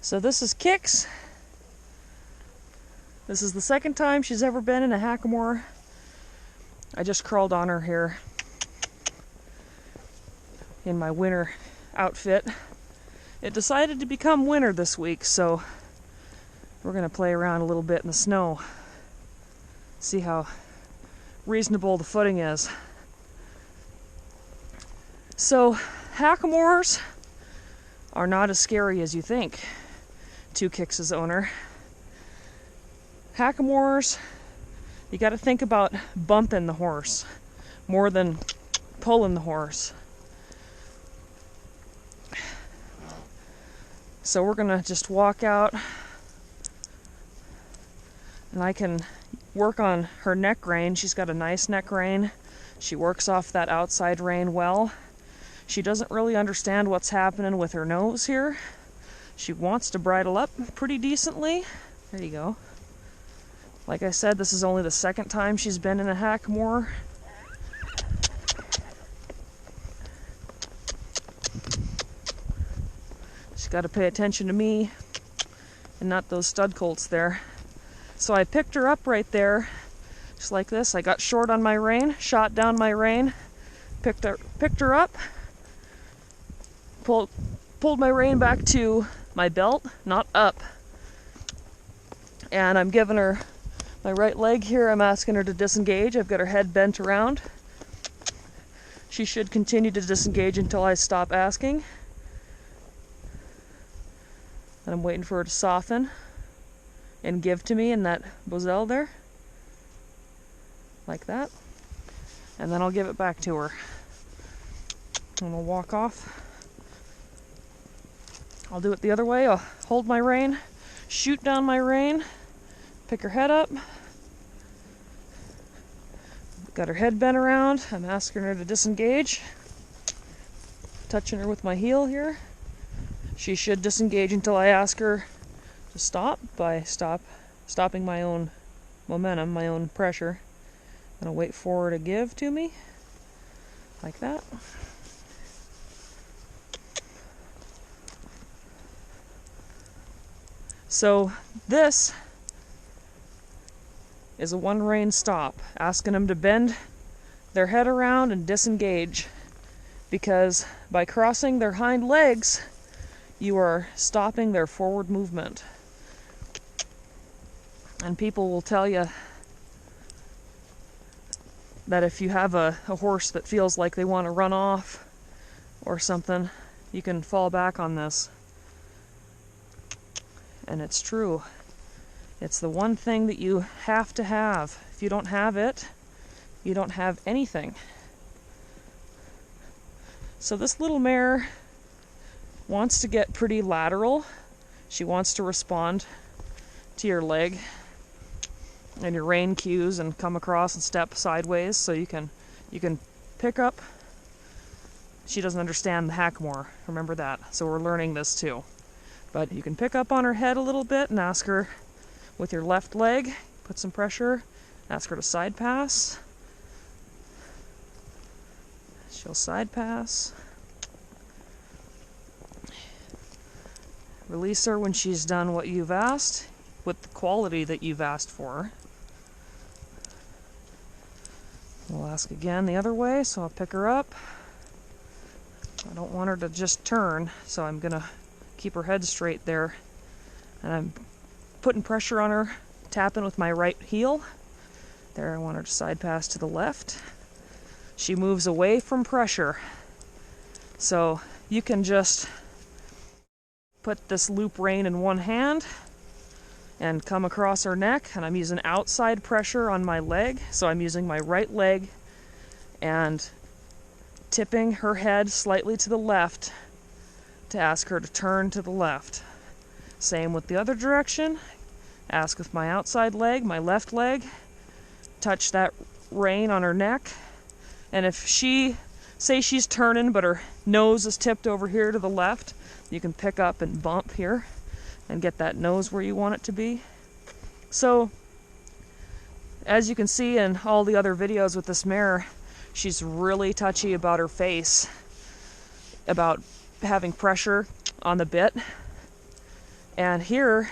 So this is Kiks. This is the second time she's ever been in a Hackamore. I just crawled on her here in my winter outfit. It decided to become winter this week, so we're gonna play around a little bit in the snow. See how reasonable the footing is. So Hackamores are not as scary as you think to Kiks' owner. Hackamores, you got to think about bumping the horse more than pulling the horse. So we're gonna just walk out and I can work on her neck rein. She's got a nice neck rein. She works off that outside rein well. She doesn't really understand what's happening with her nose here. She wants to bridle up pretty decently. There you go. Like I said, this is only the second time she's been in a Hackamore. She's got to pay attention to me and not those stud colts there. So I picked her up right there, just like this. I got short on my rein, shot down my rein, picked her up, pulled my rein back to my belt, not up. And I'm giving her my right leg here. I'm asking her to disengage. I've got her head bent around. She should continue to disengage until I stop asking. And I'm waiting for her to soften and give to me in that boselle there. Like that. And then I'll give it back to her. And we'll walk off. I'll do it the other way. I'll hold my rein, shoot down my rein, pick her head up. Got her head bent around. I'm asking her to disengage. Touching her with my heel here. She should disengage until I ask her to stop by stopping my own momentum, my own pressure. And I'll wait for her to give to me. Like that. So this is a one rein stop, asking them to bend their head around and disengage, because by crossing their hind legs, you are stopping their forward movement. And people will tell you that if you have a horse that feels like they want to run off or something, you can fall back on this. And it's true. It's the one thing that you have to have. If you don't have it, you don't have anything. So this little mare wants to get pretty lateral. She wants to respond to your leg and your rein cues and come across and step sideways, so you can pick up. She doesn't understand the Hackamore, remember that. So we're learning this too. But you can pick up on her head a little bit and ask her with your left leg, put some pressure, ask her to side pass. She'll side pass. Release her when she's done what you've asked, with the quality that you've asked for. We'll ask again the other way, so I'll pick her up. I don't want her to just turn, so I'm gonna keep her head straight there. And I'm putting pressure on her, tapping with my right heel. There, I want her to side pass to the left. She moves away from pressure. So you can just put this loop rein in one hand and come across her neck, and I'm using outside pressure on my leg, so I'm using my right leg and tipping her head slightly to the left to ask her to turn to the left. Same with the other direction. Ask with my outside leg, my left leg, touch that rein on her neck, and if say she's turning but her nose is tipped over here to the left, you can pick up and bump here and get that nose where you want it to be. So as you can see in all the other videos with this mare, she's really touchy about her face, about having pressure on the bit. And here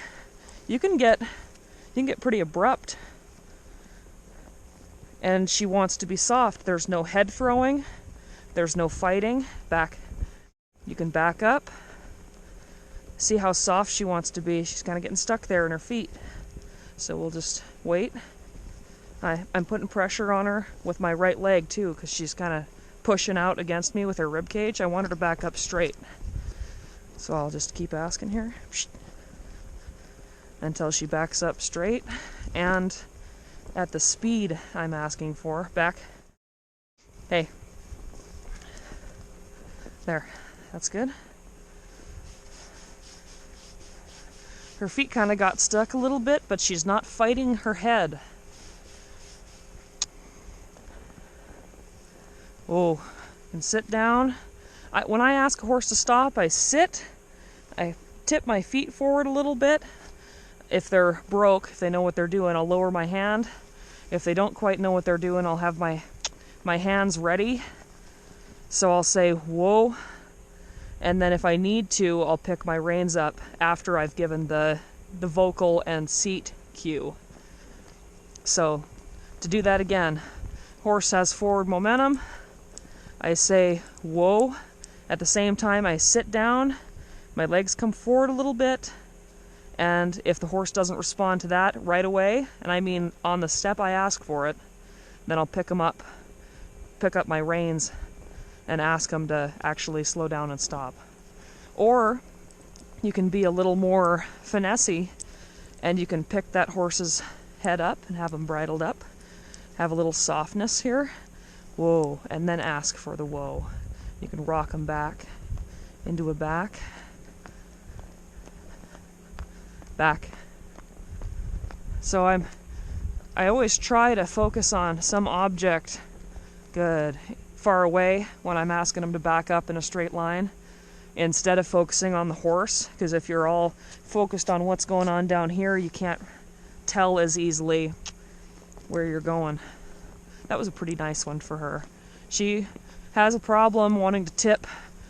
you can get pretty abrupt. And she wants to be soft. There's no head throwing. There's no fighting. Back. You can back up. See how soft she wants to be. She's kind of getting stuck there in her feet. So we'll just wait. I'm putting pressure on her with my right leg too, because she's kind of pushing out against me with her rib cage. I want her to back up straight. So I'll just keep asking here until she backs up straight and at the speed I'm asking for. Back. Hey. There. That's good. Her feet kind of got stuck a little bit, but she's not fighting her head. Oh, and sit down. When I ask a horse to stop, I sit. I tip my feet forward a little bit. If they're broke, if they know what they're doing, I'll lower my hand. If they don't quite know what they're doing, I'll have my hands ready. So I'll say, whoa. And then if I need to, I'll pick my reins up after I've given the vocal and seat cue. So to do that again, horse has forward momentum. I say, whoa. At the same time, I sit down. My legs come forward a little bit. And if the horse doesn't respond to that right away, and I mean on the step I ask for it, then I'll pick up my reins and ask them to actually slow down and stop. Or you can be a little more finessey and you can pick that horse's head up and have him bridled up. Have a little softness here. Whoa, and then ask for the whoa. You can rock him back into a back. Back. So I always try to focus on some object good far away when I'm asking them to back up in a straight line instead of focusing on the horse, because if you're all focused on what's going on down here, you can't tell as easily where you're going. That was a pretty nice one for her. She has a problem wanting to tip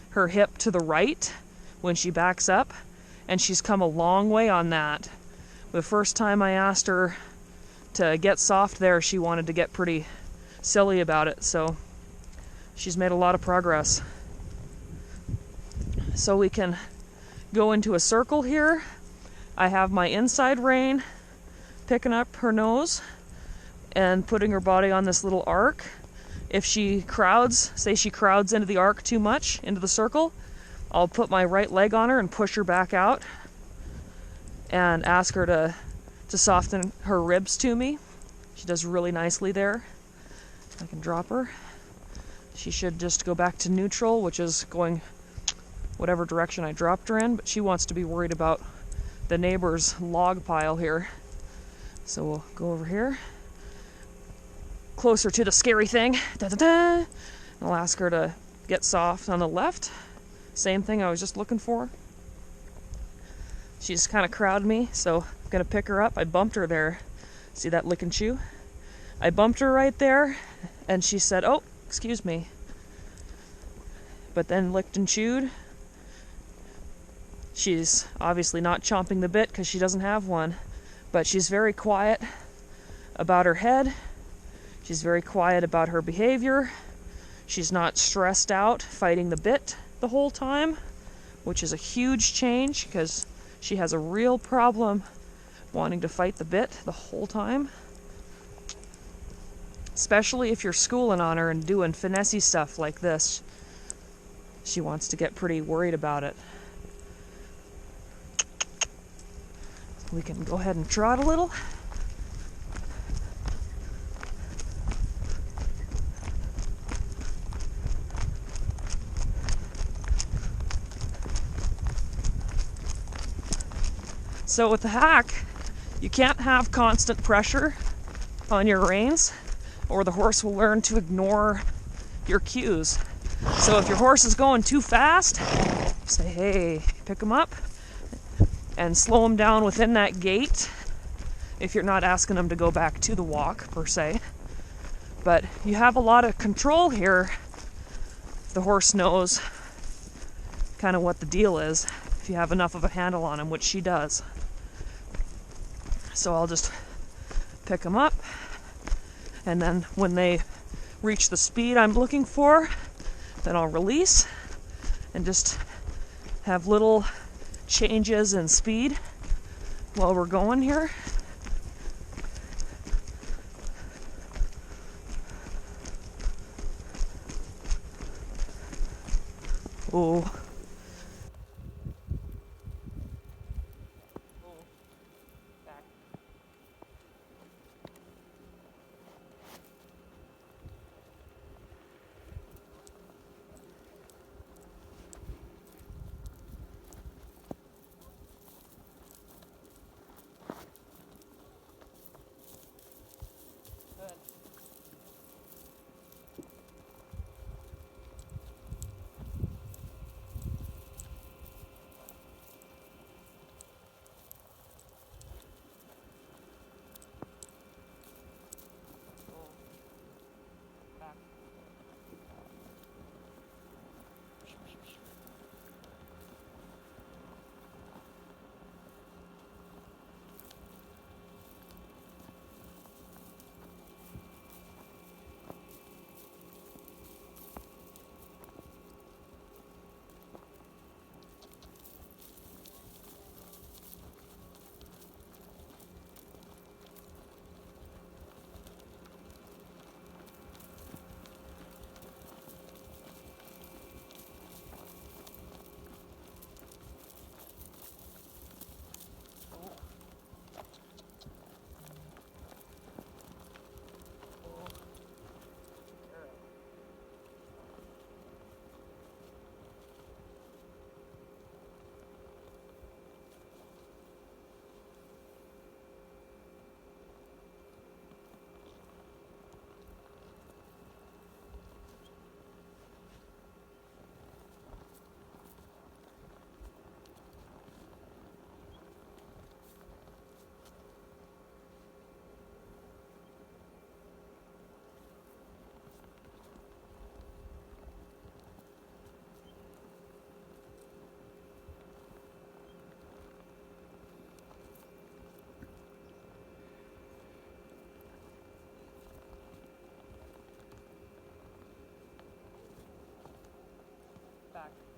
her hip to the right when she backs up, and she's come a long way on that. The first time I asked her to get soft there, she wanted to get pretty silly about it, so she's made a lot of progress. So we can go into a circle here. I have my inside rein picking up her nose and putting her body on this little arc. If she crowds, say she crowds into the arc too much, into the circle, I'll put my right leg on her and push her back out and ask her to soften her ribs to me. She does really nicely there. I can drop her. She should just go back to neutral, which is going whatever direction I dropped her in, but she wants to be worried about the neighbor's log pile here. So we'll go over here, closer to the scary thing. Da-da-da. I'll ask her to get soft on the left. Same thing I was just looking for. She's kind of crowded me, so I'm gonna pick her up. I bumped her there. See that lick and chew? I bumped her right there, and she said, "Oh, excuse me." But then licked and chewed. She's obviously not chomping the bit because she doesn't have one, but she's very quiet about her head. She's very quiet about her behavior. She's not stressed out fighting the bit the whole time, which is a huge change because she has a real problem wanting to fight the bit the whole time. Especially if you're schooling on her and doing finessey stuff like this. She wants to get pretty worried about it. We can go ahead and trot a little. So with the hack, you can't have constant pressure on your reins, or the horse will learn to ignore your cues. So if your horse is going too fast, say, hey, pick him up and slow him down within that gait, if you're not asking him to go back to the walk per se. But you have a lot of control here. The horse knows kind of what the deal is. if you have enough of a handle on them, which she does. So I'll just pick them up, and then when they reach the speed I'm looking for, then I'll release and just have little changes in speed while we're going here. Oh. Back. Good. Back. Back.